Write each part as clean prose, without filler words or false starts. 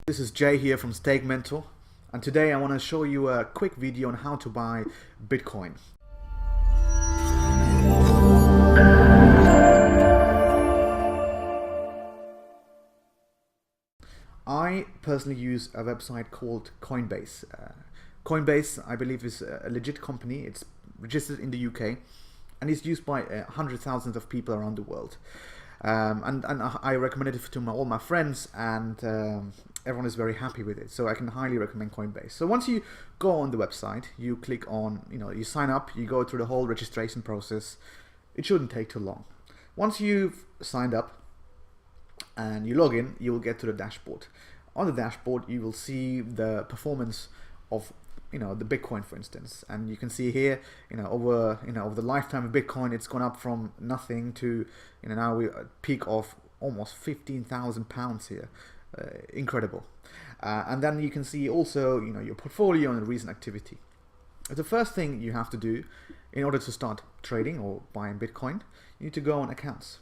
This is Jay here from Stake Mentor, and today I want to show you a quick video on how to buy Bitcoin. I personally use a website called Coinbase. Coinbase, I believe, is a legit company. It's registered in the UK and it's used by hundreds of thousands of people around the world. And I recommend it to all my friends, and everyone is very happy with it. So I can highly recommend Coinbase. So once you go on the website, you click on, you sign up, you go through the whole registration process. It shouldn't take too long. Once you've signed up and you log in, you will get to the dashboard. On the dashboard, you will see the performance of the Bitcoin, for instance, and you can see here, over the lifetime of Bitcoin, it's gone up from nothing to, now we're at peak of almost £15,000 here. Incredible. And then you can see also, your portfolio and the recent activity. The first thing you have to do in order to start trading or buying Bitcoin, you need to go on accounts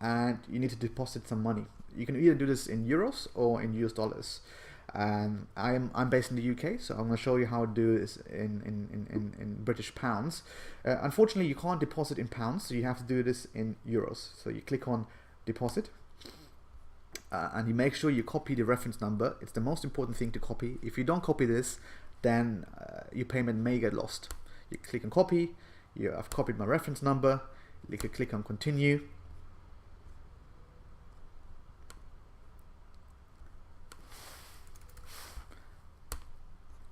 and you need to deposit some money. You can either do this in euros or in US dollars. I'm based in the UK, so I'm going to show you how to do this in British pounds. Unfortunately, you can't deposit in pounds, so you have to do this in euros. So you click on deposit, and you make sure you copy the reference number. It's the most important thing to copy. If you don't copy this, then your payment may get lost. You click on copy. I've copied my reference number. You can click on continue.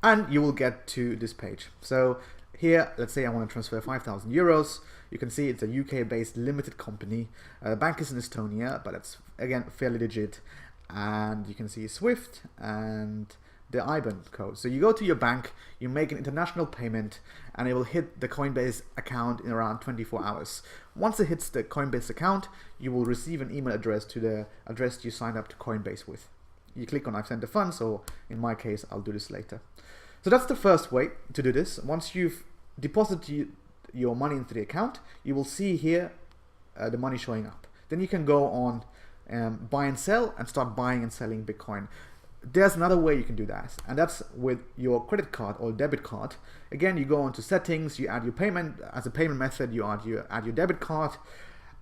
And you will get to this page. So here, let's say I want to transfer 5,000 euros. You can see it's a UK-based limited company. The bank is in Estonia, but it's, again, fairly legit. And you can see SWIFT and the IBAN code. So you go to your bank, you make an international payment, and it will hit the Coinbase account in around 24 hours. Once it hits the Coinbase account, you will receive an email address to the address you signed up to Coinbase with. You click on I've sent the funds, or in my case, I'll do this later. So that's the first way to do this. Once you've deposited your money into the account, you will see here the money showing up. Then you can go on buy and sell and start buying and selling Bitcoin. There's another way you can do that, and that's with your credit card or debit card. Again, you go into settings, you add your payment as a payment method, you add your debit card,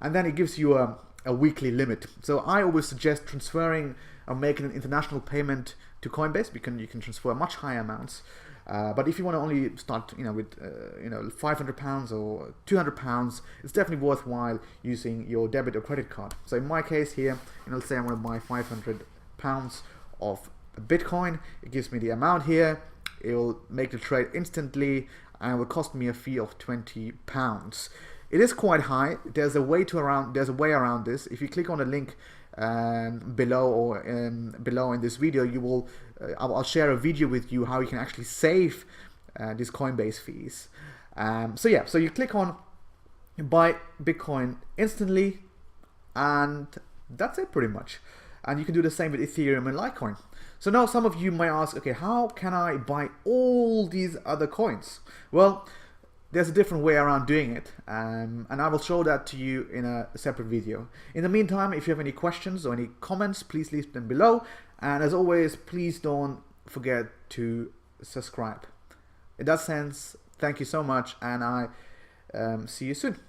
and then it gives you a weekly limit. So I always suggest transferring or making an international payment to Coinbase, because you can transfer much higher amounts. But if you want to only start, with £500 or £200, it's definitely worthwhile using your debit or credit card. So in my case here, let's say I want to buy £500 of Bitcoin. It gives me the amount here. It will make the trade instantly, and it will cost me a fee of £20. It is quite high. There's a way around this. If you click on the link below in this video, you will I'll share a video with you how you can actually save these Coinbase fees. So you click on buy Bitcoin instantly, and that's it pretty much. And you can do the same with Ethereum and Litecoin. So now some of you might ask, okay, how can I buy all these other coins? Well, there's a different way around doing it, and I will show that to you in a separate video. In the meantime, if you have any questions or any comments, please leave them below. And as always, please don't forget to subscribe. In that sense, thank you so much, and I see you soon.